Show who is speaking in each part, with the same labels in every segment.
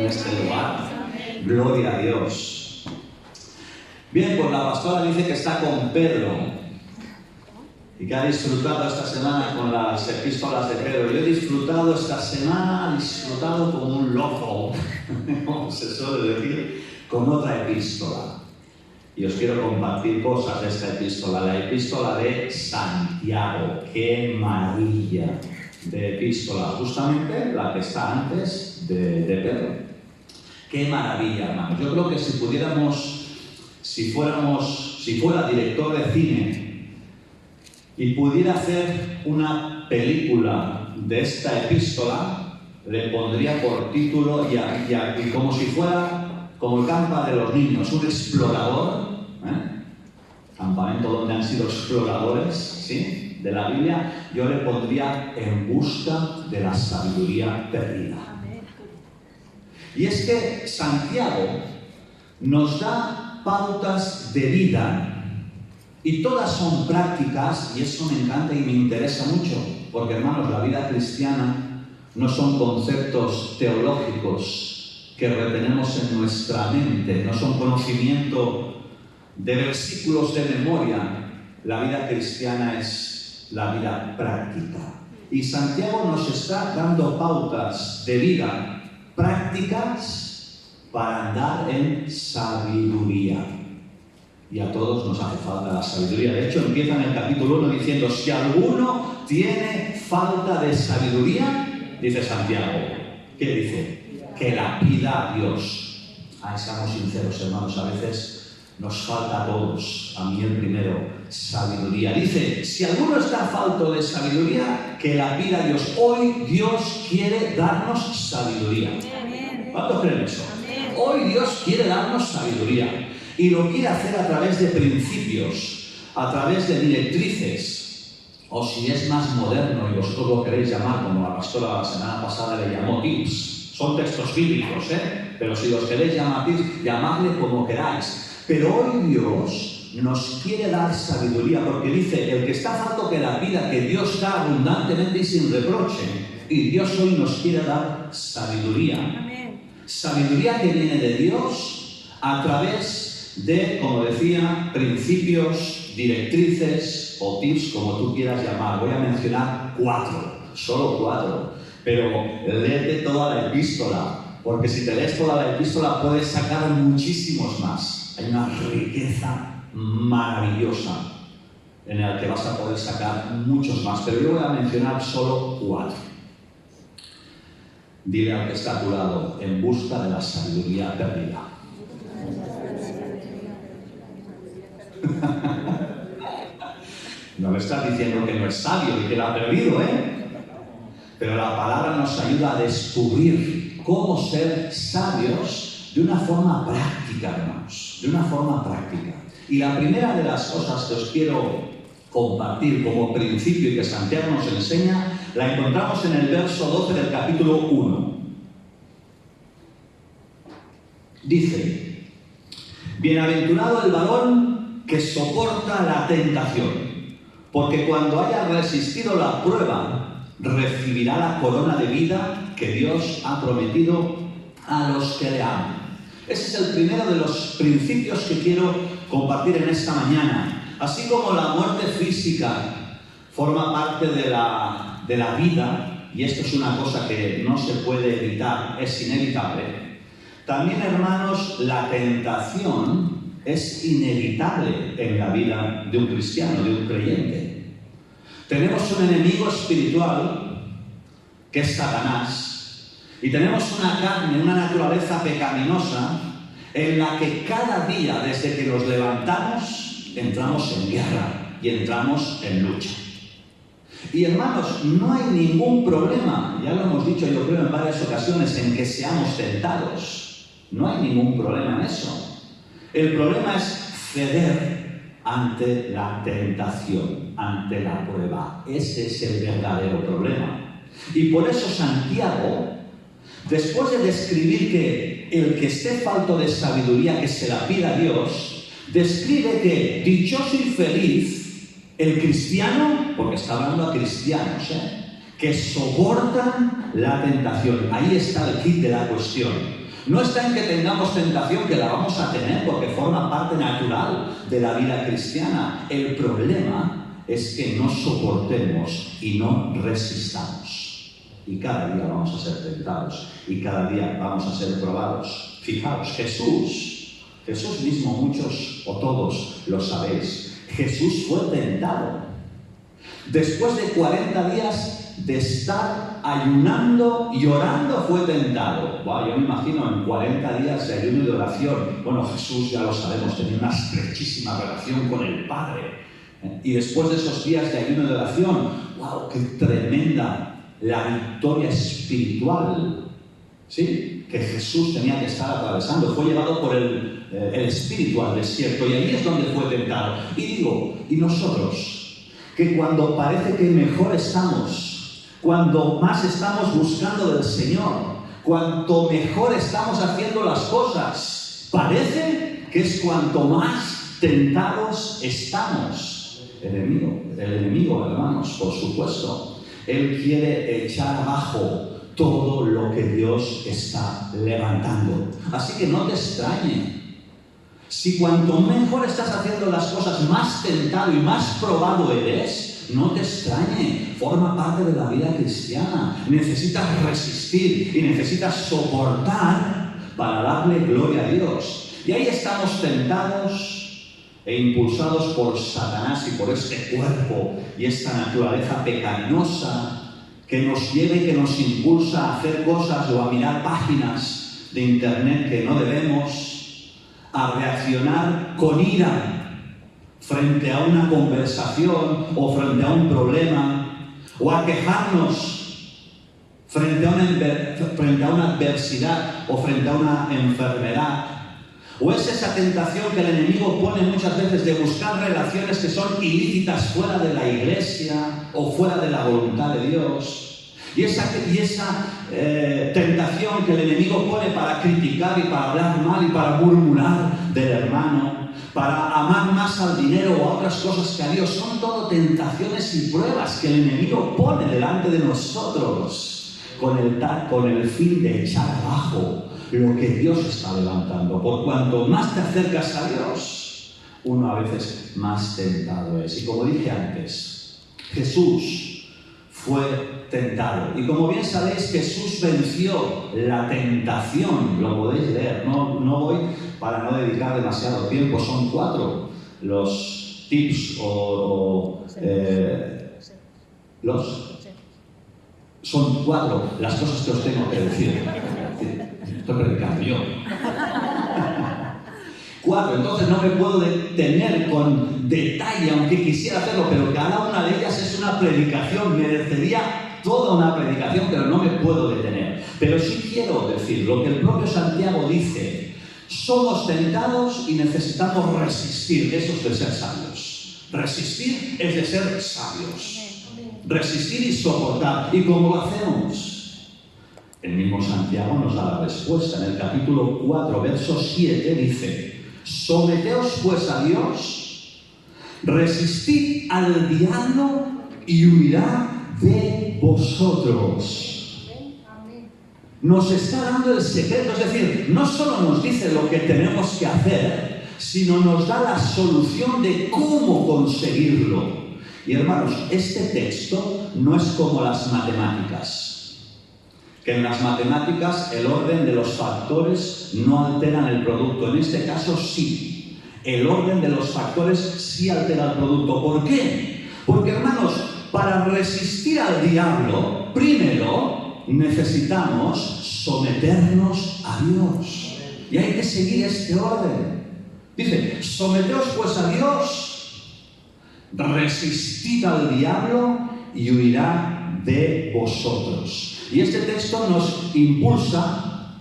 Speaker 1: en este lugar. Gloria a Dios. Bien, pues la pastora dice que está con Pedro y que ha disfrutado esta semana con las epístolas de Pedro. Yo he disfrutado esta semana, como un loco, como se suele decir, con otra epístola. Y os quiero compartir cosas de esta epístola, la epístola de Santiago. ¡Qué maravilla de epístola! Justamente la que está antes de Pedro. ¡Qué maravilla, hermanos! Yo creo que si fuera director de cine y pudiera hacer una película de esta epístola, le pondría por título, y como si fuera como el campo de los niños, un explorador, campamento donde han sido exploradores, ¿sí?, de la Biblia, yo le pondría En busca de la sabiduría perdida. Y es que Santiago nos da pautas de vida y todas son prácticas, y eso me encanta y me interesa mucho, porque, hermanos, la vida cristiana no son conceptos teológicos que retenemos en nuestra mente, no son conocimiento de versículos de memoria. La vida cristiana es la vida práctica. Y Santiago nos está dando pautas de vida prácticas para andar en sabiduría. Y a todos nos hace falta la sabiduría. De hecho, empieza en el capítulo 1 diciendo: si alguno tiene falta de sabiduría, dice Santiago, ¿qué dice? Que la pida a Dios. Seamos sinceros, hermanos, a veces nos falta a todos, a mí el primero, sabiduría. Dice: si alguno está falto de sabiduría, que la pida a Dios. Hoy Dios quiere darnos sabiduría. ¿Cuántos creen eso? Hoy Dios quiere darnos sabiduría. Y lo quiere hacer a través de principios, a través de directrices, o si es más moderno y vosotros lo queréis llamar, como la pastora la semana pasada le llamó tips. Son textos bíblicos, pero si los queréis llamar tips, llamadle como queráis. Pero hoy Dios nos quiere dar sabiduría, porque dice: el que está falto que la pida, que Dios da abundantemente y sin reproche. Y Dios hoy nos quiere dar sabiduría. Amén. Sabiduría que viene de Dios a través de, como decía, principios, directrices o tips, como tú quieras llamar. Voy a mencionar 4, solo 4, pero léete toda la epístola, porque si te lees toda la epístola puedes sacar muchísimos más. Hay una riqueza maravillosa en la que vas a poder sacar muchos más, pero yo voy a mencionar solo 4. Dile al que está a tu lado: en busca de la sabiduría perdida. No le estás diciendo que no es sabio y que la ha perdido, pero la palabra nos ayuda a descubrir cómo ser sabios de una forma práctica, hermanos, de una forma práctica. Y la primera de las cosas que os quiero compartir como principio y que Santiago nos enseña, la encontramos en el verso 12 del capítulo 1. Dice: bienaventurado el varón que soporta la tentación, porque cuando haya resistido la prueba, recibirá la corona de vida que Dios ha prometido a los que le aman. Ese es el primero de los principios que quiero compartir en esta mañana. Así como la muerte física forma parte de la vida, y esto es una cosa que no se puede evitar, es inevitable, también, hermanos, la tentación es inevitable en la vida de un cristiano, de un creyente. Tenemos un enemigo espiritual, que es Satanás, y tenemos una carne, una naturaleza pecaminosa, en la que cada día, desde que nos levantamos, entramos en guerra y entramos en lucha. Y, hermanos, no hay ningún problema, ya lo hemos dicho yo creo en varias ocasiones, en que seamos tentados. No hay ningún problema en eso. El problema es ceder ante la tentación, ante la prueba. Ese es el verdadero problema. Y por eso Santiago, después de describir que el que esté falto de sabiduría, que se la pida a Dios, describe que dichoso y feliz el cristiano, porque está hablando a cristianos, que soportan la tentación. Ahí está el kit de la cuestión. No está en que tengamos tentación, que la vamos a tener porque forma parte natural de la vida cristiana. El problema es que no soportemos y no resistamos. Y cada día vamos a ser tentados y cada día vamos a ser probados. Fijaos, Jesús mismo, muchos o todos lo sabéis, Jesús fue tentado. Después de 40 días de estar ayunando y orando, fue tentado. Wow, yo me imagino en 40 días de ayuno y de oración. Bueno, Jesús, ya lo sabemos, tenía una estrechísima relación con el Padre. Y después de esos días de ayuno y de oración, wow, qué tremenda la victoria espiritual, ¿sí?, que Jesús tenía que estar atravesando. Fue llevado por el Espíritu al desierto y ahí es donde fue tentado. Y digo, ¿y nosotros? Que cuando parece que mejor estamos, cuando más estamos buscando del Señor, cuanto mejor estamos haciendo las cosas, parece que es cuanto más tentados estamos. El enemigo, hermanos, por supuesto, él quiere echar abajo todo lo que Dios está levantando. Así que no te extrañe. Si cuanto mejor estás haciendo las cosas, más tentado y más probado eres, no te extrañe. Forma parte de la vida cristiana. Necesitas resistir y necesitas soportar para darle gloria a Dios. Y ahí estamos tentados e impulsados por Satanás y por este cuerpo y esta naturaleza pecaminosa que nos lleva y que nos impulsa a hacer cosas o a mirar páginas de internet que no debemos, a reaccionar con ira frente a una conversación o frente a un problema, o a quejarnos frente a una adversidad o frente a una enfermedad. O es esa tentación que el enemigo pone muchas veces de buscar relaciones que son ilícitas fuera de la iglesia o fuera de la voluntad de Dios. Y esa tentación que el enemigo pone para criticar y para hablar mal y para murmurar del hermano, para amar más al dinero o a otras cosas que a Dios, son todo tentaciones y pruebas que el enemigo pone delante de nosotros con el fin de echar abajo lo que Dios está levantando. Por cuanto más te acercas a Dios, uno a veces más tentado es. Y como dije antes, Jesús fue tentado. Y como bien sabéis, Jesús venció la tentación. Lo podéis leer. No voy para no dedicar demasiado tiempo. Son 4 los tips son 4 las cosas que os tengo que decir. Estoy predicando yo. 4, entonces no me puedo detener con detalle, aunque quisiera hacerlo, pero cada una de ellas es una predicación, merecería toda una predicación, pero no me puedo detener. Pero sí quiero decir lo que el propio Santiago dice: somos tentados y necesitamos resistir. Eso es de ser sabios. Resistir es de ser sabios. Resistir y soportar. ¿Y cómo lo hacemos? El mismo Santiago nos da la respuesta. En el capítulo 4, verso 7 dice: someteos pues a Dios, resistid al diablo y huirá de vosotros. Nos está dando el secreto, es decir, no solo nos dice lo que tenemos que hacer, sino nos da la solución de cómo conseguirlo. Y hermanos, este texto no es como las matemáticas. Que en las matemáticas el orden de los factores no alteran el producto. En este caso sí. El orden de los factores sí altera el producto. ¿Por qué? Porque, hermanos, para resistir al diablo, primero necesitamos someternos a Dios. Y hay que seguir este orden. Dice: someteos pues a Dios, resistid al diablo y huirá de vosotros. Y este texto nos impulsa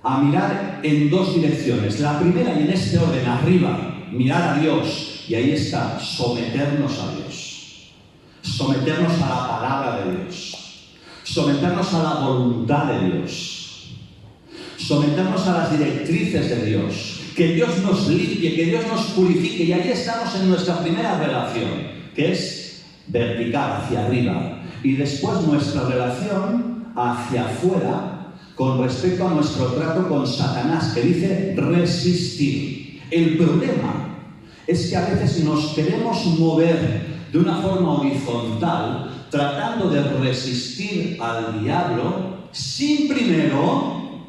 Speaker 1: a mirar en 2 direcciones. La primera, y en este orden, arriba, mirar a Dios. Y ahí está, someternos a Dios. Someternos a la palabra de Dios. Someternos a la voluntad de Dios. Someternos a las directrices de Dios. Que Dios nos limpie, que Dios nos purifique. Y ahí estamos en nuestra primera relación, que es vertical, hacia arriba. Y después nuestra relación hacia afuera con respecto a nuestro trato con Satanás, que dice resistir. El problema es que a veces nos queremos mover de una forma horizontal, tratando de resistir al diablo, sin primero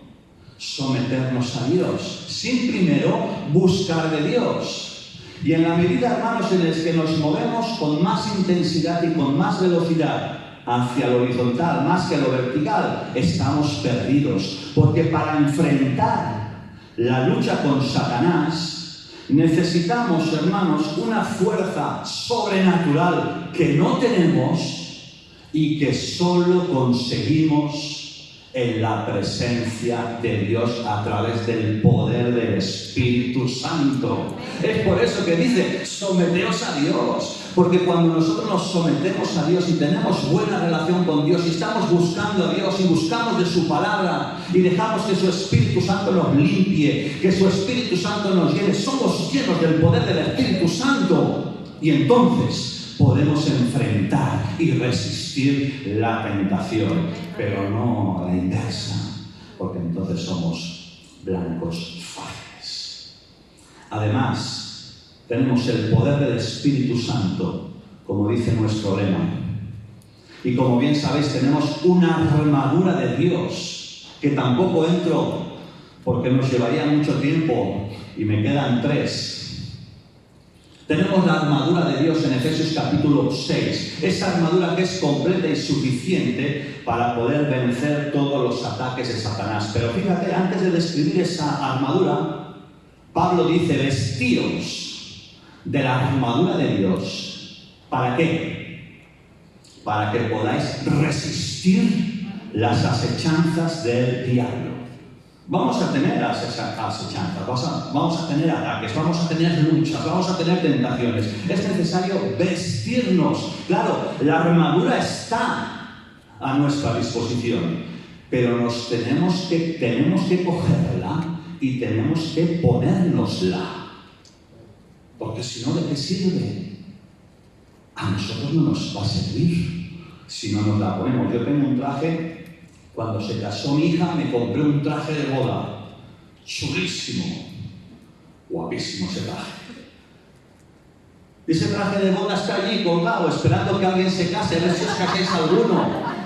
Speaker 1: someternos a Dios, sin primero buscar de Dios. Y en la medida, hermanos, en la que nos movemos con más intensidad y con más velocidad hacia lo horizontal, más que lo vertical, estamos perdidos. Porque para enfrentar la lucha con Satanás, necesitamos, hermanos, una fuerza sobrenatural que no tenemos y que solo conseguimos en la presencia de Dios a través del poder del Espíritu Santo. Es por eso que dice, someteos a Dios. Porque cuando nosotros nos sometemos a Dios y tenemos buena relación con Dios y estamos buscando a Dios y buscamos de su palabra y dejamos que su Espíritu Santo nos limpie, que su Espíritu Santo nos llene, somos llenos del poder del Espíritu Santo. Y entonces podemos enfrentar y resistir la tentación, pero no a la inversa, porque entonces somos blancos fáciles. Además, tenemos el poder del Espíritu Santo, como dice nuestro lema. Y como bien sabéis, tenemos una armadura de Dios, que tampoco entro porque nos llevaría mucho tiempo y me quedan 3. Tenemos la armadura de Dios en Efesios capítulo 6. Esa armadura que es completa y suficiente para poder vencer todos los ataques de Satanás. Pero fíjate, antes de describir esa armadura, Pablo dice, vestíos de la armadura de Dios. ¿Para qué? Para que podáis resistir las acechanzas del diablo. Vamos a tener acechanzas, vamos a tener ataques, vamos a tener luchas, vamos a tener tentaciones. Es necesario vestirnos. Claro, la armadura está a nuestra disposición, pero tenemos que cogerla y tenemos que ponérnosla. Porque si no, ¿de qué sirve? A nosotros no nos va a servir si no nos la ponemos. Yo tengo un traje, cuando se casó mi hija me compré un traje de boda, chulísimo, guapísimo ese traje. Ese traje de boda está allí colgado, esperando que alguien se case, a ver si os caséis alguno,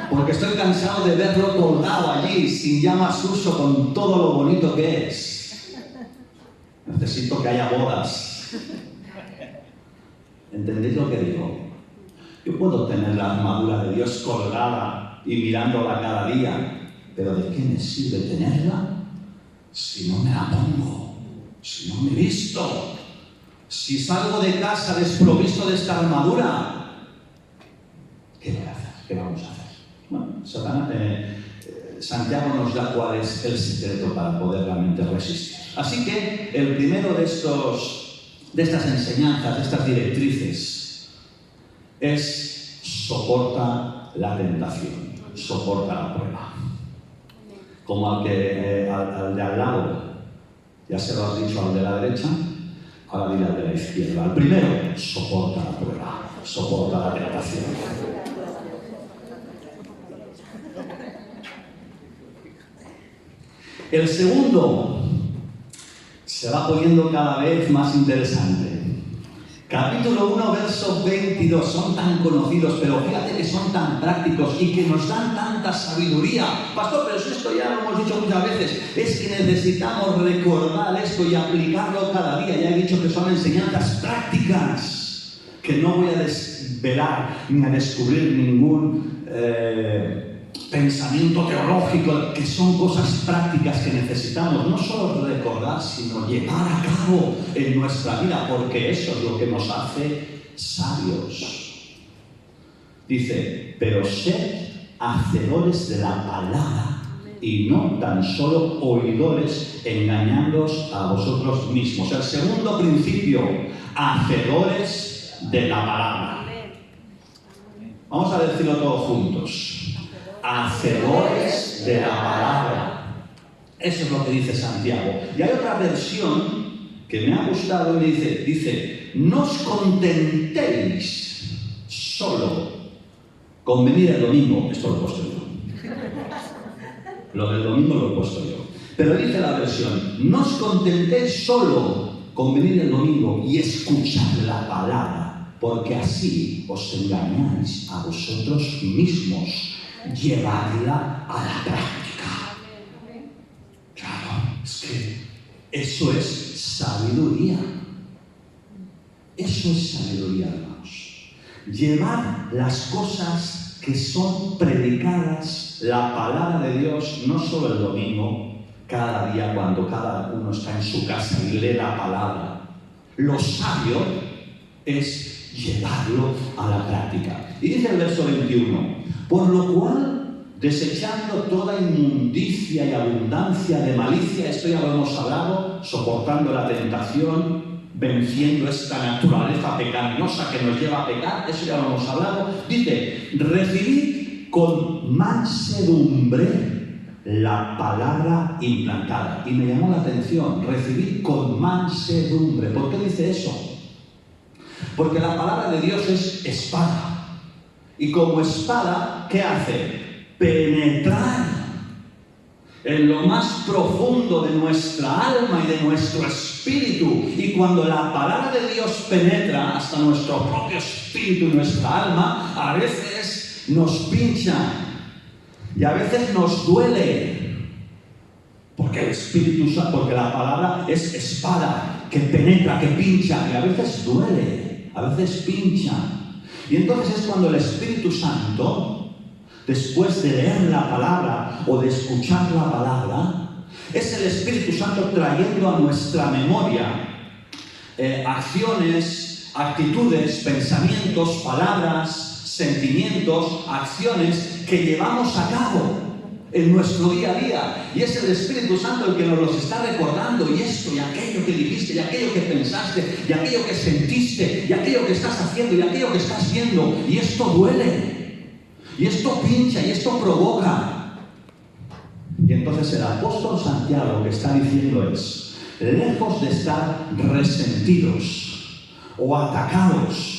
Speaker 1: porque estoy cansado de verlo colgado allí, sin ya más uso, con todo lo bonito que es. Necesito que haya bodas. ¿Entendéis lo que digo? Yo puedo tener la armadura de Dios colgada y mirándola cada día, pero ¿de qué me sirve tenerla si no me la pongo? Si no me visto, si salgo de casa desprovisto de esta armadura, ¿qué voy a hacer? ¿Qué vamos a hacer? Bueno, Santiago nos da cuál es el secreto para poder realmente resistir. Así que el primero de estas enseñanzas, de estas directrices, es soporta la tentación, soporta la prueba. Como al de al lado, ya se lo has dicho al de la derecha, ahora diré al de la izquierda. Al primero, soporta la prueba, soporta la tentación. El segundo se va poniendo cada vez más interesante. Capítulo 1, verso 22, son tan conocidos, pero fíjate que son tan prácticos y que nos dan tanta sabiduría. Pastor, pero si esto ya lo hemos dicho muchas veces, es que necesitamos recordar esto y aplicarlo cada día. Ya he dicho que son enseñanzas prácticas, que no voy a desvelar ni a descubrir ningún pensamiento teológico, que son cosas prácticas que necesitamos no solo recordar, sino llevar a cabo en nuestra vida, porque eso es lo que nos hace sabios. Dice, pero sed hacedores de la palabra y no tan solo oidores, engañándoos a vosotros mismos. El segundo principio, hacedores de la palabra. Vamos a decirlo todos juntos. Hacedores de la palabra. Eso es lo que dice Santiago. Y hay otra versión que me ha gustado y me dice, no os contentéis solo con venir el domingo. Esto lo he puesto yo. Lo del domingo lo he puesto yo. Pero dice la versión, no os contentéis solo con venir el domingo y escuchar la palabra, porque así os engañáis a vosotros mismos. Llevadla a la práctica. Claro, es que eso es sabiduría. Eso es sabiduría, hermanos. Llevar las cosas que son predicadas, la palabra de Dios, no solo el domingo, cada día cuando cada uno está en su casa y lee la palabra. Lo sabio es llevarlo a la práctica. Y dice el verso 21, por lo cual, desechando toda inmundicia y abundancia de malicia, esto ya lo hemos hablado, soportando la tentación, venciendo esta naturaleza pecaminosa que nos lleva a pecar, eso ya lo hemos hablado, dice, recibid con mansedumbre la palabra implantada. Y me llamó la atención, recibid con mansedumbre. ¿Por qué dice eso? Porque la palabra de Dios es espada. Y como espada, ¿qué hace? Penetrar en lo más profundo de nuestra alma y de nuestro espíritu. Y cuando la palabra de Dios penetra hasta nuestro propio espíritu y nuestra alma, a veces nos pincha y a veces nos duele. Porque el Espíritu Santo, porque la palabra es espada que penetra, que pincha, y a veces duele, a veces pincha. Y entonces es cuando el Espíritu Santo, después de leer la palabra o de escuchar la palabra, es el Espíritu Santo trayendo a nuestra memoria acciones, actitudes, pensamientos, palabras, sentimientos, acciones que llevamos a cabo en nuestro día a día. Y es el Espíritu Santo el que nos los está recordando. Y esto, y aquello que dijiste, y aquello que pensaste, y aquello que sentiste, y aquello que estás haciendo, y aquello que estás viendo. Y esto duele. Y esto pincha, y esto provoca. Y entonces el apóstol Santiago lo que está diciendo es, lejos de estar resentidos o atacados,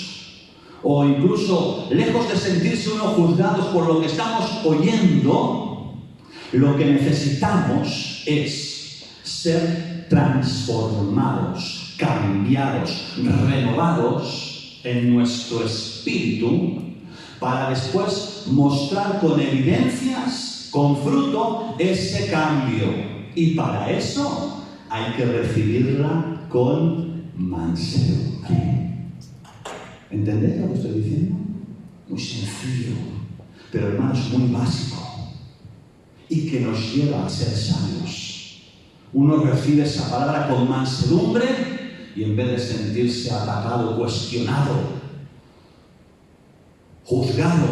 Speaker 1: o incluso lejos de sentirse uno juzgados por lo que estamos oyendo, lo que necesitamos es ser transformados, cambiados, renovados en nuestro espíritu, para después mostrar con evidencias, con fruto, ese cambio. Y para eso hay que recibirla con mansedumbre. ¿Entendéis lo que estoy diciendo? Muy sencillo, pero hermanos, muy básico. Y que nos lleva a ser sabios. Uno recibe esa palabra con mansedumbre y en vez de sentirse atacado, cuestionado, juzgado,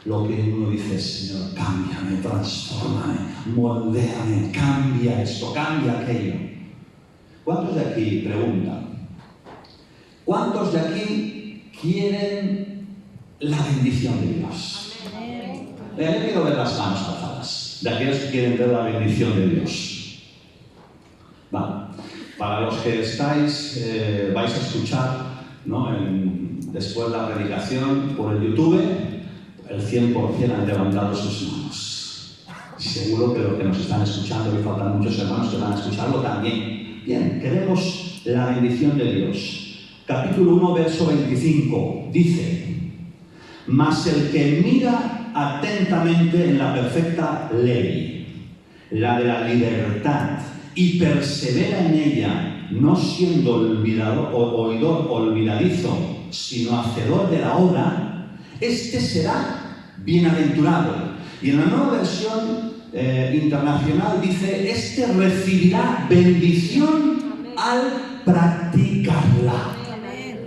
Speaker 1: lo que uno dice, Señor, cámbiame, transfórmame, moldéame, cambia esto, cambia aquello. ¿Cuántos de aquí preguntan? ¿Cuántos de aquí quieren la bendición de Dios? Yo quiero ver las manos alzadas de aquellos que quieren ver la bendición de Dios. Vale. Para los que estáis, vais a escuchar, ¿no? Después de la predicación por el YouTube, el 100% han levantado sus manos. Seguro que los que nos están escuchando, y faltan muchos hermanos que van a escucharlo también. Bien, queremos la bendición de Dios. Capítulo 1, verso 25, dice, mas el que mira atentamente en la perfecta ley, la de la libertad, y persevera en ella, no siendo oidor olvidadizo, sino hacedor de la obra, este será bienaventurado. Y en la nueva versión internacional dice, este recibirá bendición al practicarla.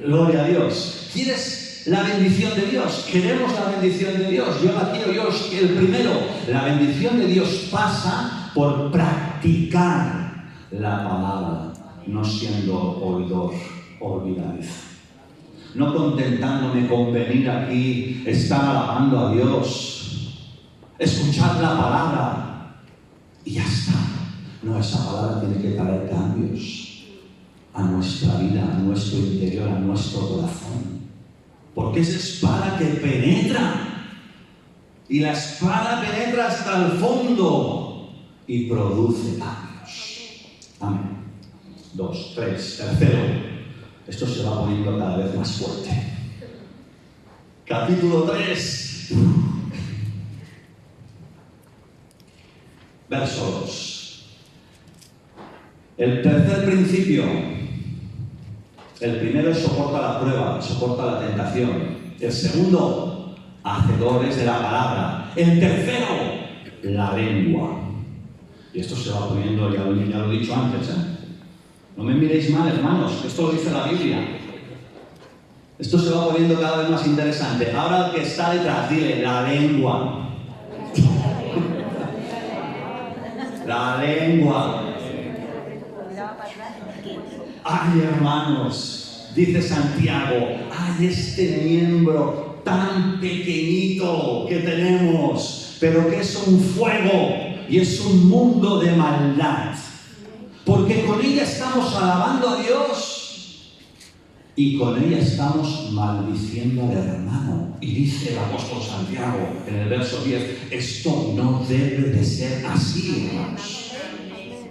Speaker 1: Gloria a Dios. ¿Quieres la bendición de Dios? ¿Queremos la bendición de Dios? Yo la quiero, yo el primero. La bendición de Dios pasa por practicar la palabra, no siendo oidor olvidadizo. No contentándome con venir aquí, estar alabando a Dios, escuchar la palabra y ya está. No, esa palabra tiene que traer cambios a nuestra vida, a nuestro interior, a nuestro corazón. Porque es espada que penetra. Y la espada penetra hasta el fondo. y produce cambios. Amén. 2, 3. Tercero, esto se va poniendo cada vez más fuerte. Capítulo 3. Verso 2. El tercer principio. El primero es soporta la prueba, soporta la tentación. El segundo, hacedores de la palabra. El tercero, la lengua. Y esto se va poniendo, ya lo he dicho antes, No me miréis mal, hermanos, esto lo dice la Biblia. Esto se va poniendo cada vez más interesante. Ahora el que está detrás, dile, la lengua. La lengua. Ay, hermanos, dice Santiago, ay, este miembro tan pequeñito que tenemos, pero que es un fuego y es un mundo de maldad. Porque con ella estamos alabando a Dios y con ella estamos maldiciendo al hermano. Y dice el apóstol Santiago en el verso 10, esto no debe de ser así, hermanos.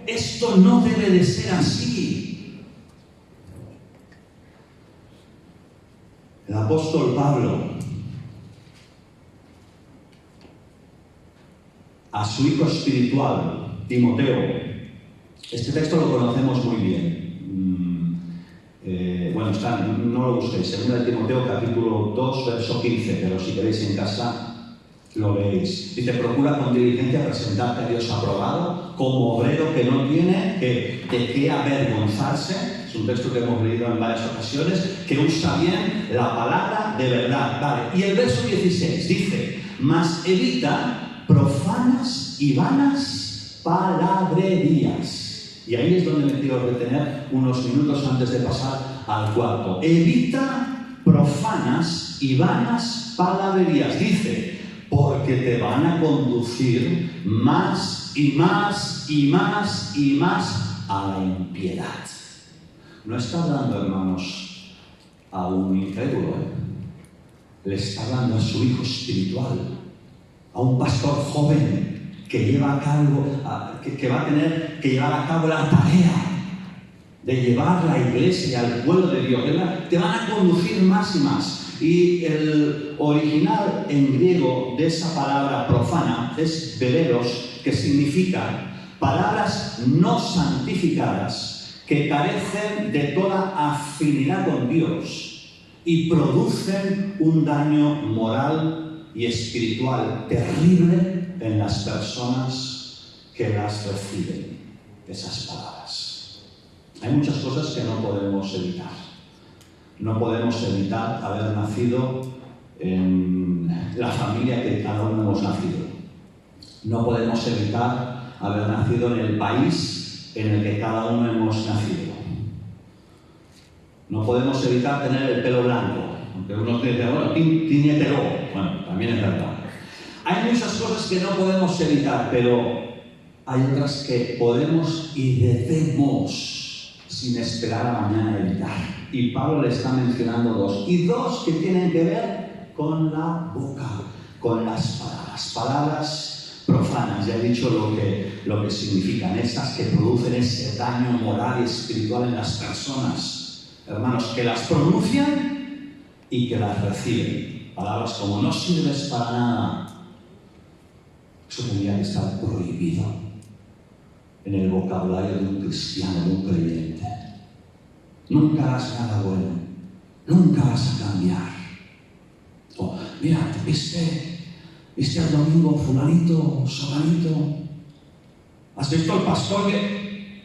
Speaker 1: Esto no debe de ser así. El apóstol Pablo a su hijo espiritual, Timoteo, este texto lo conocemos muy bien. No lo busquéis, 2 Timoteo capítulo 2, verso 15, pero si queréis en casa lo leéis. Dice, procura con diligencia presentarte a Dios aprobado, como obrero que no tiene de qué avergonzarse. Es un texto que hemos leído en varias ocasiones, que usa bien la palabra de verdad. Vale. Y el verso 16 dice, mas evita profanas y vanas palabrerías. Y ahí es donde me quiero retener unos minutos antes de pasar al cuarto. Evita profanas y vanas palabrerías. Dice, porque te van a conducir más y más y más y más a la impiedad. No está hablando, hermanos, a un incrédulo, Le está hablando a su hijo espiritual, a un pastor joven que lleva a cabo, que va a tener que llevar a cabo la tarea de llevar la iglesia al pueblo de Dios. Te van a conducir más y más. Y el original en griego de esa palabra profana es beleros, que significa palabras no santificadas que carecen de toda afinidad con Dios y producen un daño moral y espiritual terrible en las personas que las reciben, esas palabras. Hay muchas cosas que no podemos evitar. No podemos evitar haber nacido en la familia que cada uno hemos nacido. No podemos evitar haber nacido en el país en el que cada uno hemos nacido. No podemos evitar tener el pelo blanco, aunque uno dice, bueno, tiñételo. Bueno, también es verdad. Hay muchas cosas que no podemos evitar, pero hay otras que podemos y debemos, sin esperar a mañana, evitar. Y Pablo le está mencionando dos. Y dos que tienen que ver con la boca, con las palabras. Palabras profanas, ya he dicho lo que significan, estas que producen ese daño moral y espiritual en las personas, hermanos, que las pronuncian y que las reciben. Palabras como no sirves para nada. Eso tendría que estar prohibido en el vocabulario de un cristiano, de un creyente. Nunca harás nada bueno, nunca vas a cambiar. Oh, mira, ¿viste el domingo fulanito, solanito? ¿Has visto al pastor que...?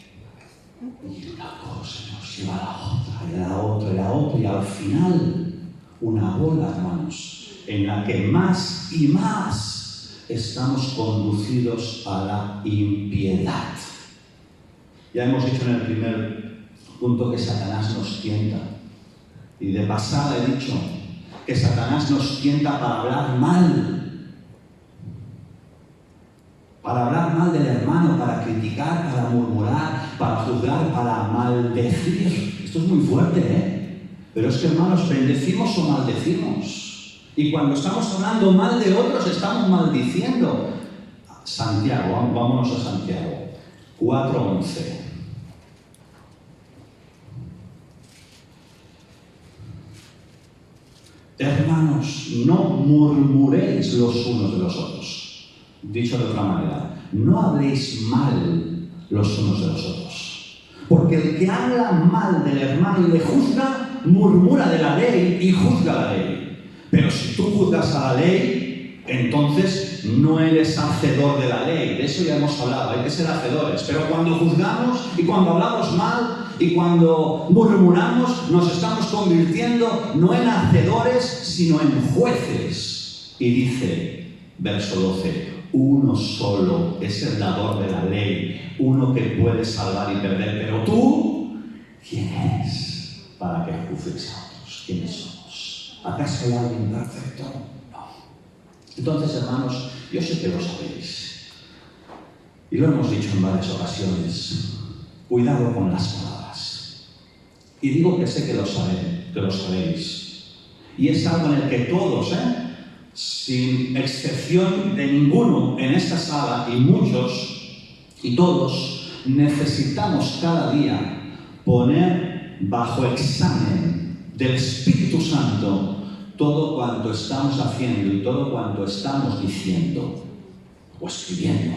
Speaker 1: Y una cosa nos lleva a la otra, y a la otra, y a la otra, y al final una bola, hermanos, en la que más y más estamos conducidos a la impiedad. Ya hemos dicho en el primer punto que Satanás nos tienta. Y de pasada he dicho que Satanás nos tienta para hablar mal. Para hablar mal del hermano, para criticar, para murmurar, para juzgar, para maldecir. Esto es muy fuerte, Pero es que, hermanos, bendecimos o maldecimos. Y cuando estamos hablando mal de otros, estamos maldiciendo. Santiago, vámonos a Santiago 4:11. Hermanos, no murmuréis los unos de los otros. Dicho de otra manera, no habléis mal los unos de los otros. Porque el que habla mal del hermano y le juzga, murmura de la ley y juzga la ley. Pero si tú juzgas a la ley, entonces no eres hacedor de la ley. De eso ya hemos hablado, hay que ser hacedores. Pero cuando juzgamos y cuando hablamos mal y cuando murmuramos, nos estamos convirtiendo no en hacedores, sino en jueces. Y dice, verso 12, uno solo es el dador de la ley, uno que puede salvar y perder. Pero tú, ¿quién eres para que juzgues a otros? ¿Quiénes somos? ¿Acaso hay alguien perfecto? No. Entonces, hermanos, yo sé que lo sabéis. Y lo hemos dicho en varias ocasiones. Cuidado con las palabras. Y digo que sé que lo sabéis. Y es algo en el que todos, sin excepción de ninguno en esta sala, y muchos, y todos, necesitamos cada día poner bajo examen del Espíritu Santo todo cuanto estamos haciendo y todo cuanto estamos diciendo o escribiendo.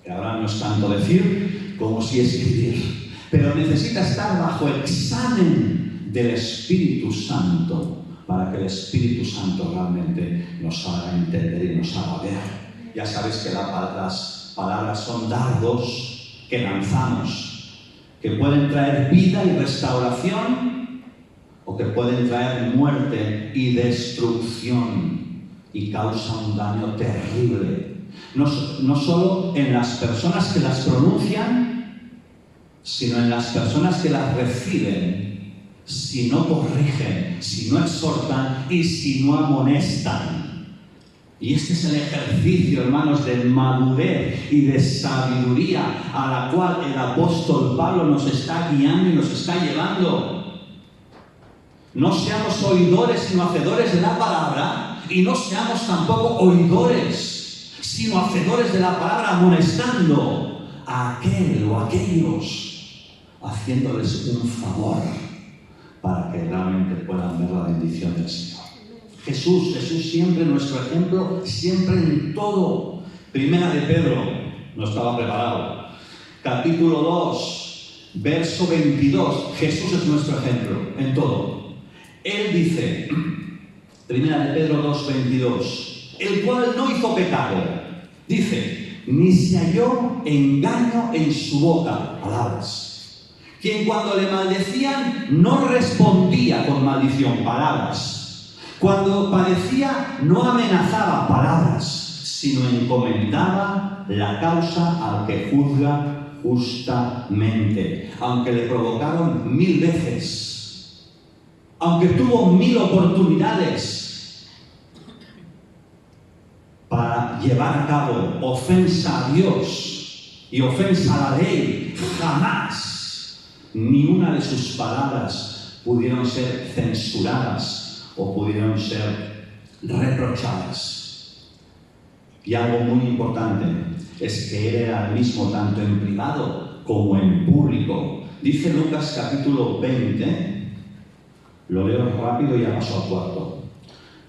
Speaker 1: Que ahora no es tanto decir como si escribir. Pero necesita estar bajo examen del Espíritu Santo para que el Espíritu Santo realmente nos haga entender y nos haga ver. Ya sabéis que las palabras son dardos que lanzamos, que pueden traer vida y restauración o que pueden traer muerte y destrucción y causan un daño terrible. No solo en las personas que las pronuncian, sino en las personas que las reciben, si no corrigen, si no exhortan y si no amonestan. Y este es el ejercicio, hermanos, de madurez y de sabiduría a la cual el apóstol Pablo nos está guiando y nos está llevando. No seamos oidores sino hacedores de la palabra, y no seamos tampoco oidores sino hacedores de la palabra, amonestando a aquel o aquellos, haciéndoles un favor para que realmente puedan ver la bendición del Señor. Jesús siempre nuestro ejemplo, siempre en todo. Primera de Pedro, no estaba preparado. Capítulo 2, verso 22. Jesús es nuestro ejemplo en todo. Él dice, Primera de Pedro 2, 22, el cual no hizo pecado. Dice, ni se halló engaño en su boca, palabras. Quien cuando le maldecían no respondía con maldición, palabras. Cuando padecía no amenazaba, palabras, sino encomendaba la causa al que juzga justamente. Aunque le provocaron 1000 veces, aunque tuvo 1000 oportunidades para llevar a cabo ofensa a Dios y ofensa a la ley, jamás ni una de sus palabras pudieron ser censuradas o pudieron ser reprochadas. Y algo muy importante es que él era el mismo tanto en privado como en público. Dice Lucas capítulo 20, lo leo rápido y ya paso al cuarto.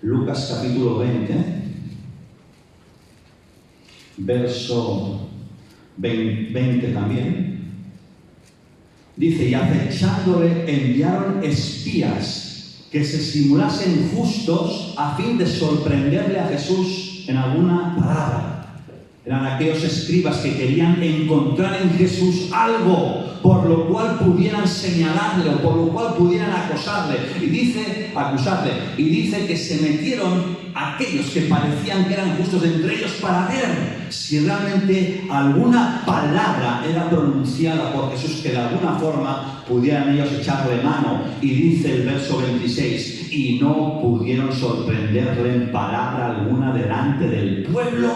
Speaker 1: Lucas capítulo 20, verso 20 también. Dice, y acechándole enviaron espías que se simulasen justos a fin de sorprenderle a Jesús en alguna palabra. Eran aquellos escribas que querían encontrar en Jesús algo por lo cual pudieran señalarle o por lo cual pudieran acusarle. Y dice que se metieron aquellos que parecían que eran justos entre ellos para ver si realmente alguna palabra era pronunciada por Jesús, que de alguna forma pudieran ellos echarle mano. Y dice el verso 26, y no pudieron sorprenderle en palabra alguna delante del pueblo,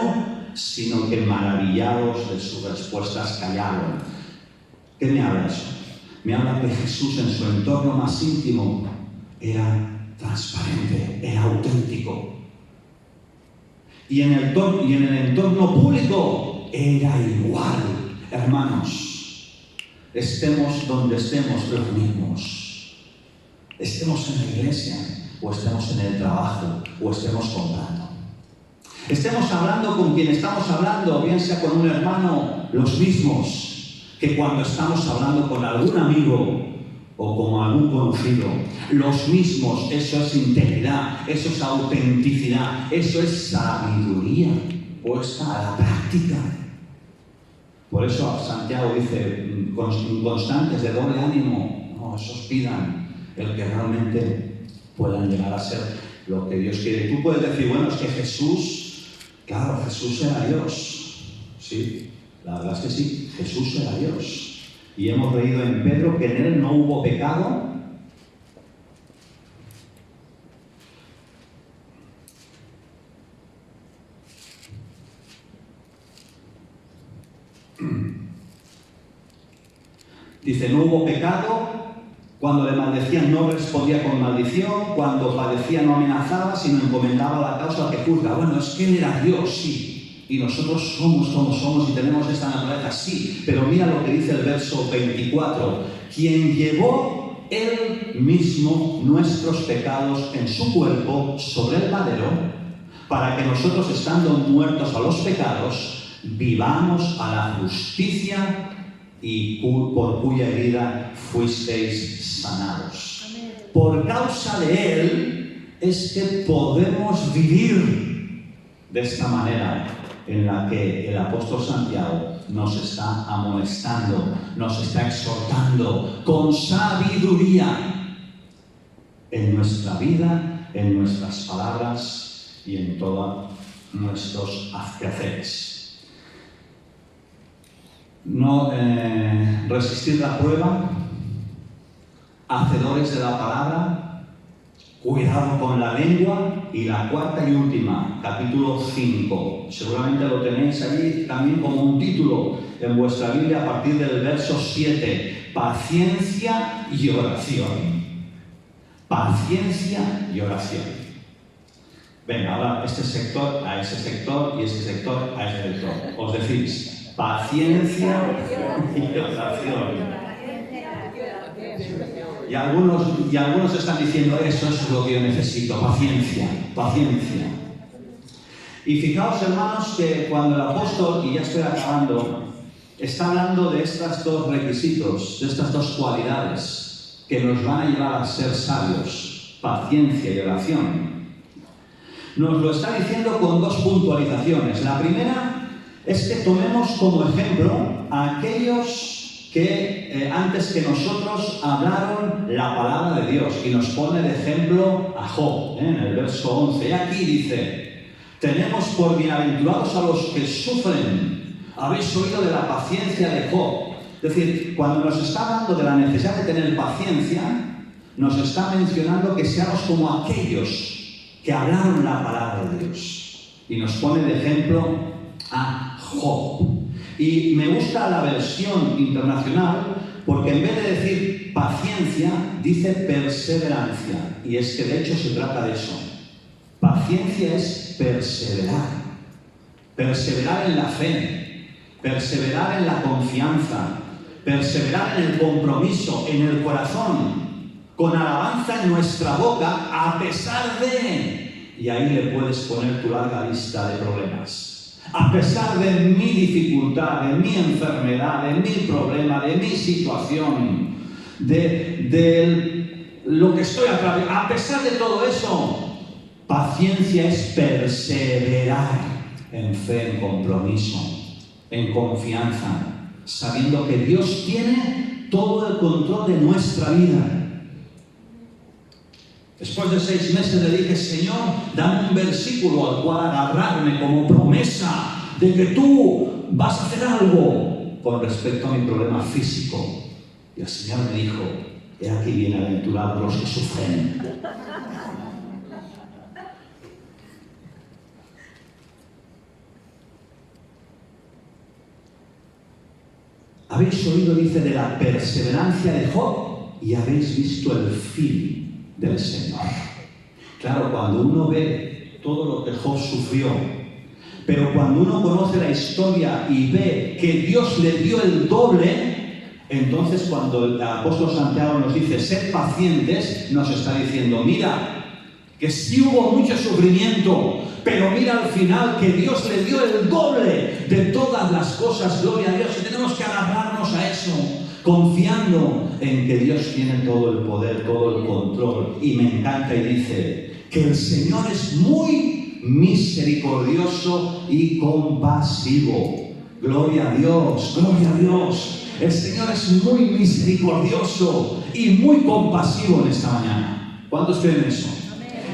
Speaker 1: sino que maravillados de sus respuestas callaron. ¿Qué me habla eso? Me habla que Jesús en su entorno más íntimo era transparente, era auténtico. Y en el entorno público era igual. Hermanos, estemos donde estemos los mismos. Estemos en la iglesia, o estemos en el trabajo, o estemos comprando. Estemos hablando con quien estamos hablando, bien sea con un hermano, los mismos que cuando estamos hablando con algún amigo o con algún conocido. Los mismos. Eso es integridad, eso es autenticidad, eso es sabiduría puesta a la práctica. Por eso Santiago dice, constantes de doble ánimo, no, esos pidan el que realmente puedan llegar a ser lo que Dios quiere. Y tú puedes decir, bueno, es que Jesús, claro, Jesús era Dios. Sí, la verdad es que sí, Jesús era Dios. Y hemos leído en Pedro que en él no hubo pecado. Dice, no hubo pecado. Cuando le maldecían no respondía con maldición. Cuando padecía no amenazaba, sino encomendaba la causa al que juzga. Bueno, es que él era Dios, sí. Y nosotros somos como somos y tenemos esta naturaleza, sí. Pero mira lo que dice el verso 24. Quien llevó él mismo nuestros pecados en su cuerpo sobre el madero, para que nosotros, estando muertos a los pecados, vivamos a la justicia, y por cuya herida fuisteis sanados. Amén. Por causa de él es que podemos vivir de esta manera en la que el apóstol Santiago nos está amonestando, nos está exhortando con sabiduría en nuestra vida, en nuestras palabras y en todos nuestros quehaceres. No resistir la prueba, hacedores de la palabra, cuidado con la lengua, y la cuarta y última, capítulo 5. Seguramente lo tenéis allí también como un título en vuestra Biblia a partir del verso 7. Paciencia y oración. Paciencia y oración. Venga, ahora este sector a ese sector y ese sector a ese sector. Os decís. Paciencia y oración. Y algunos están diciendo, eso es lo que yo necesito, paciencia, paciencia. Y fijaos, hermanos, que cuando el apóstol, y ya estoy acabando, está hablando de estos dos requisitos, de estas dos cualidades que nos van a llevar a ser sabios, paciencia y oración, nos lo está diciendo con dos puntualizaciones. La primera es que tomemos como ejemplo a aquellos que antes que nosotros hablaron la palabra de Dios, y nos pone de ejemplo a Job, en el verso 11. Y aquí dice, tenemos por bienaventurados a los que sufren. Habéis oído de la paciencia de Job. Es decir, cuando nos está hablando de la necesidad de tener paciencia, nos está mencionando que seamos como aquellos que hablaron la palabra de Dios. Y nos pone de ejemplo a Job. Y me gusta la versión internacional porque en vez de decir paciencia, dice perseverancia. Y es que de hecho se trata de eso. Paciencia es perseverar. Perseverar en la fe, perseverar en la confianza, perseverar en el compromiso, en el corazón, con alabanza en nuestra boca, a pesar de... Y ahí le puedes poner tu larga lista de problemas. A pesar de mi dificultad, de mi enfermedad, de mi problema, de mi situación, de lo que estoy atravesando, a pesar de todo eso, paciencia es perseverar en fe, en compromiso, en confianza, sabiendo que Dios tiene todo el control de nuestra vida. Después de 6 meses le dije, Señor, dame un versículo al cual agarrarme como promesa de que tú vas a hacer algo con respecto a mi problema físico. Y el Señor me dijo, he aquí bienaventurados los que sufren. Habéis oído, dice, de la perseverancia de Job y habéis visto el fin del Señor. Claro, cuando uno ve todo lo que Job sufrió, Pero cuando uno conoce la historia y ve que Dios le dio el doble, entonces cuando el apóstol Santiago nos dice sed pacientes, nos está diciendo, mira, que sí hubo mucho sufrimiento, pero mira al final que Dios le dio el doble de todas las cosas, gloria a Dios, y tenemos que agarrarnos a eso, confiando en que Dios tiene todo el poder, todo el control. Y me encanta y dice que el Señor es muy misericordioso y compasivo. Gloria a Dios, gloria a Dios. El Señor es muy misericordioso y muy compasivo en esta mañana. ¿Cuántos creen eso?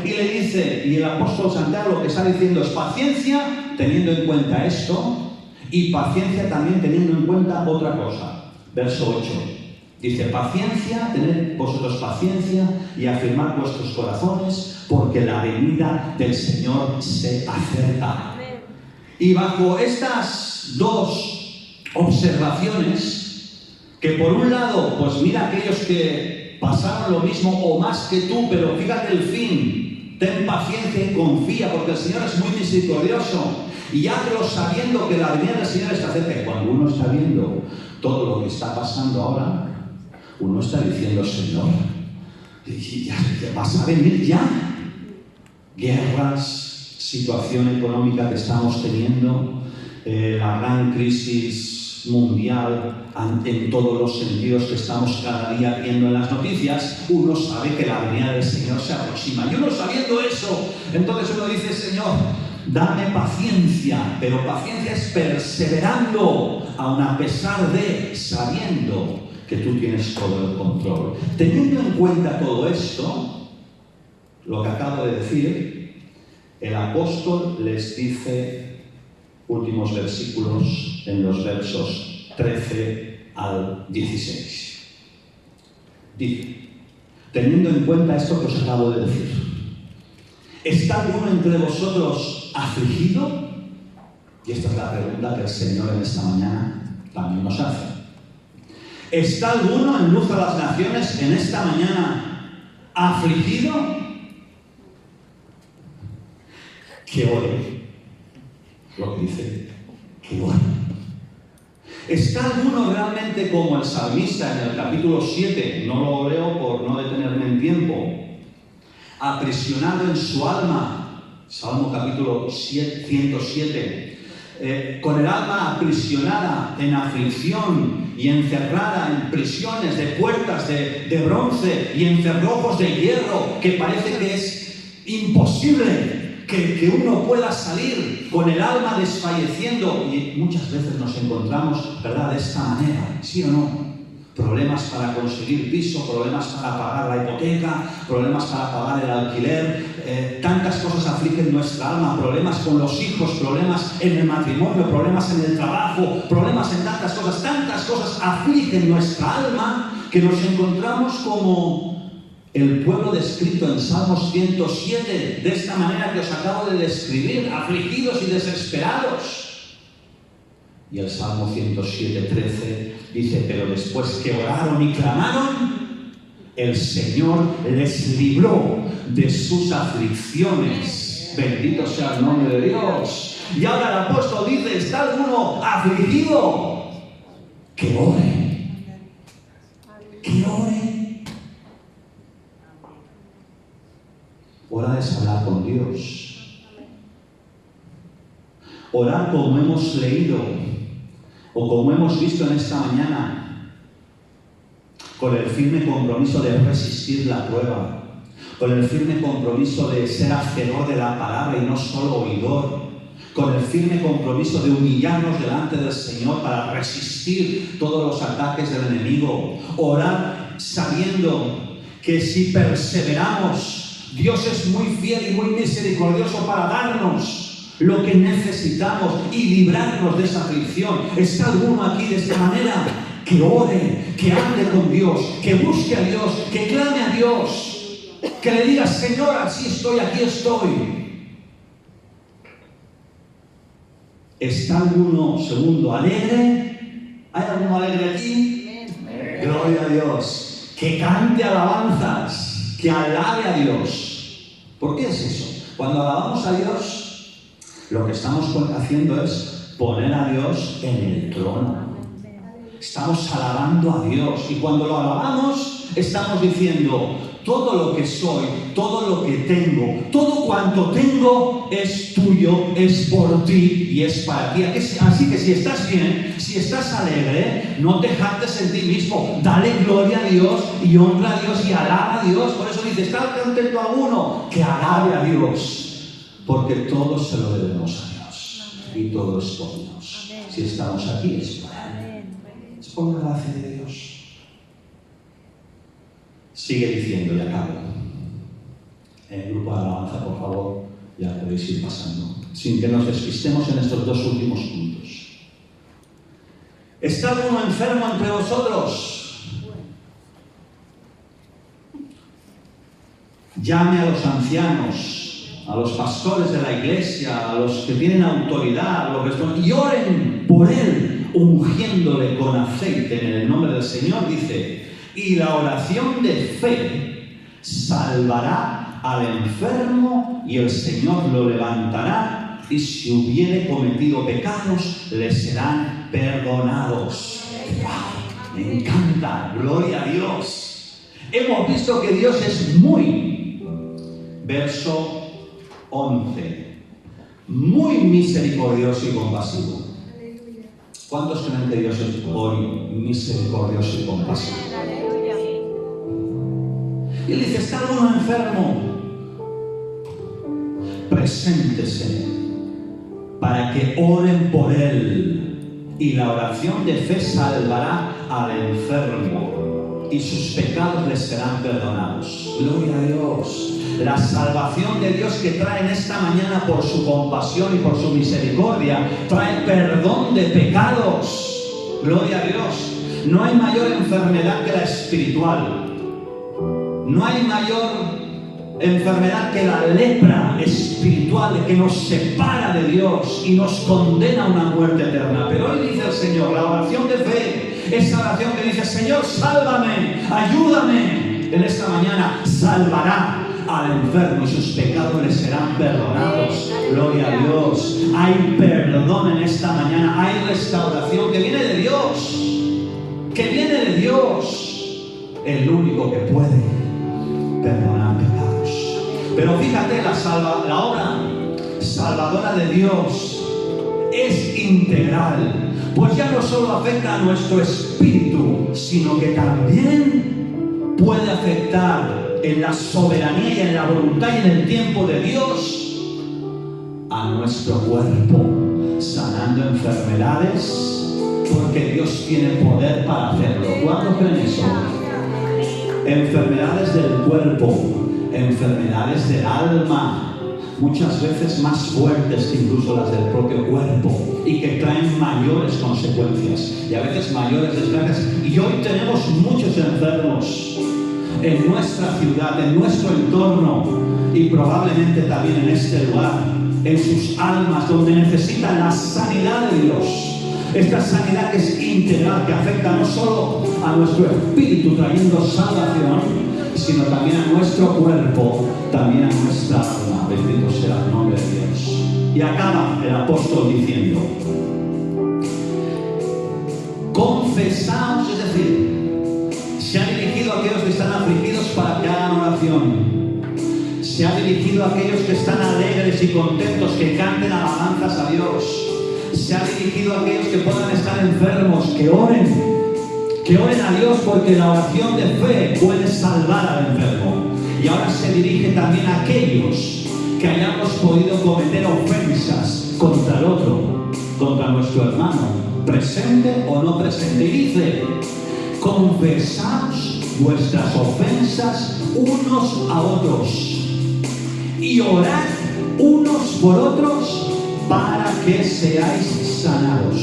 Speaker 1: Y le dice, y el apóstol Santiago lo que está diciendo es paciencia teniendo en cuenta esto, y paciencia también teniendo en cuenta otra cosa. Verso 8. Dice, paciencia, tened vosotros paciencia y afirmad vuestros corazones, porque la venida del Señor se acerca. Y bajo estas dos observaciones, que por un lado, pues mira aquellos que pasaron lo mismo o más que tú, pero fíjate el fin, ten paciencia y confía, porque el Señor es muy misericordioso, y hazlo sabiendo que la venida del Señor está cerca. Y cuando uno está viendo todo lo que está pasando ahora, uno está diciendo, Señor, ya vas a venir ya. Guerras, situación económica que estamos teniendo, la gran crisis mundial en todos los sentidos que estamos cada día viendo en las noticias, uno sabe que la venida del Señor se aproxima. Y uno sabiendo eso, entonces uno dice, Señor, dame paciencia, pero paciencia es perseverando, aun a pesar de, sabiendo que tú tienes todo el control. Teniendo en cuenta todo esto, lo que acabo de decir, el apóstol les dice, últimos versículos, en los versos 13 al 16. Dice, teniendo en cuenta esto que os acabo de decir, ¿está alguno entre vosotros afligido? Y esta es la pregunta que el Señor en esta mañana también nos hace. ¿Está alguno en Luz a las Naciones en esta mañana afligido? Que ore. Lo que dice, que ore. ¿Está alguno realmente como el salmista en el capítulo 7? No lo leo por no detenerme en tiempo. Aprisionado en su alma, Salmo capítulo 107, con el alma aprisionada en aflicción y encerrada en prisiones de puertas de bronce y en cerrojos de hierro, que parece que es imposible que uno pueda salir, con el alma desfalleciendo. Y muchas veces nos encontramos, ¿verdad?, de esta manera, ¿sí o no? Problemas para conseguir piso, problemas para pagar la hipoteca, problemas para pagar el alquiler, tantas cosas afligen nuestra alma, problemas con los hijos, problemas en el matrimonio, problemas en el trabajo, problemas en tantas cosas afligen nuestra alma, que nos encontramos como el pueblo descrito en Salmos 107, de esta manera que os acabo de describir, afligidos y desesperados. Y el Salmo 107:13 dice, pero después que oraron y clamaron, el Señor les libró de sus aflicciones. Bendito sea el nombre de Dios. Y ahora el apóstol dice, ¿está alguno afligido? Que ore. Que ore. Orar es hablar con Dios. Orar como hemos leído o como hemos visto en esta mañana, con el firme compromiso de resistir la prueba, con el firme compromiso de ser hacedor de la palabra y no solo oidor, con el firme compromiso de humillarnos delante del Señor para resistir todos los ataques del enemigo. Orar sabiendo que si perseveramos, Dios es muy fiel y muy misericordioso para darnos lo que necesitamos y librarnos de esa aflicción. ¿Está alguno aquí de esta manera? Que ore, que hable con Dios, que busque a Dios, que clame a Dios, que le diga, Señor, así estoy, aquí estoy. ¿Está alguno, segundo, alegre? ¿Hay alguno alegre aquí? Gloria a Dios. Que cante alabanzas, que alabe a Dios. ¿Por qué es eso? Cuando alabamos a Dios, Lo que estamos haciendo es poner a Dios en el trono. Estamos alabando a Dios. Y cuando lo alabamos, estamos diciendo: todo lo que soy, todo lo que tengo, todo cuanto tengo es tuyo, es por ti y es para ti. Así que si estás bien, si estás alegre, no te jactes en ti mismo. Dale gloria a Dios y honra a Dios y alaba a Dios. Por eso dice: está contento alguno que alabe a Dios, porque todo se lo debemos a Dios y todo es por Dios. Si estamos aquí es por Él, es por la gracia de Dios. Sigue diciendo, y acabo. El grupo de alabanza, por favor, ya podéis ir pasando, sin que nos despistemos en estos dos últimos puntos. ¿Está alguno enfermo entre vosotros? Llame a los ancianos, a los pastores de la iglesia, a los que tienen autoridad, y oren por él, ungiéndole con aceite en el nombre del Señor, dice. Y la oración de fe salvará al enfermo y el Señor lo levantará, y si hubiere cometido pecados, le serán perdonados. ¡Wow! Me encanta, gloria a Dios. Hemos visto que Dios es muy, verso 11, muy misericordioso y compasivo. ¿Cuántos creen que Dios es hoy misericordioso y compasivo? Y él dice: ¿está alguno enfermo? Preséntese para que oren por él, y la oración de fe salvará al enfermo y sus pecados les serán perdonados. Gloria a Dios. La salvación de Dios que trae en esta mañana por su compasión y por su misericordia trae perdón de pecados. Gloria a Dios. No hay mayor enfermedad que la espiritual. No hay mayor enfermedad que la lepra espiritual que nos separa de Dios y nos condena a una muerte eterna. Pero hoy dice el Señor, la oración de fe, esa oración que dice: Señor, sálvame, ayúdame, en esta mañana salvará al enfermo y sus pecados le serán perdonados. Gloria a Dios. Hay perdón en esta mañana, hay restauración que viene de Dios, que viene de Dios, el único que puede perdonar pecados. Pero fíjate, la obra salvadora de Dios es integral, pues ya no solo afecta a nuestro espíritu, sino que también puede afectar en la soberanía y en la voluntad y en el tiempo de Dios a nuestro cuerpo, sanando enfermedades, porque Dios tiene poder para hacerlo. ¿Cuántos creen eso? Enfermedades del cuerpo, enfermedades del alma, muchas veces más fuertes que incluso las del propio cuerpo, y que traen mayores consecuencias y a veces mayores desgracias. Y hoy tenemos muchos enfermos en nuestra ciudad, en nuestro entorno, y probablemente también en este lugar, en sus almas, donde necesitan la sanidad de Dios. Esta sanidad que es integral, que afecta no solo a nuestro espíritu trayendo salvación, sino también a nuestro cuerpo, también a nuestra alma. Bendito sea el nombre de Dios. Y acaba el apóstol diciendo: confesaos, es decir, se ha dirigido a aquellos que están afligidos para que hagan oración. Se ha dirigido a aquellos que están alegres y contentos, que canten alabanzas a Dios. Se ha dirigido a aquellos que puedan estar enfermos, que oren a Dios, porque la oración de fe puede salvar al enfermo. Y ahora se dirige también a aquellos que hayamos podido cometer ofensas contra el otro, contra nuestro hermano, presente o no presente. Y dice: confesaos vuestras ofensas unos a otros y orad unos por otros para que seáis sanados.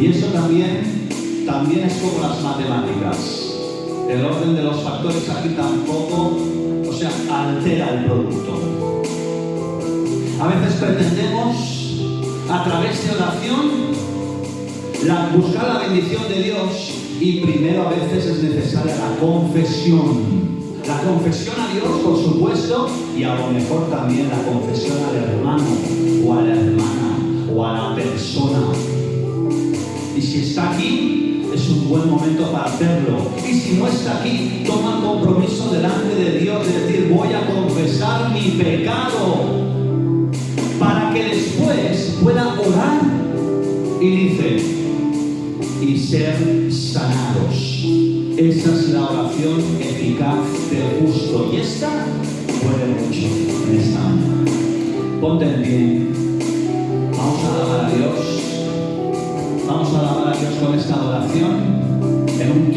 Speaker 1: Y eso también es como las matemáticas. El orden de los factores aquí tampoco, altera el producto. A veces pretendemos, a través de oración, buscar la bendición de Dios, y primero a veces es necesaria la confesión. La confesión a Dios, por supuesto, y a lo mejor también la confesión al hermano o a la hermana o a la persona. Y si está aquí, es un buen momento para hacerlo. Y si no está aquí, toma el compromiso delante de Dios de decir, voy a confesar mi pecado, para que después pueda orar y dice, y ser sanados. Esa es la oración eficaz del justo. Y esta puede mucho en esta mañana. Ponte en pie. Vamos a alabar a Dios. Vamos a alabar a Dios con esta adoración en un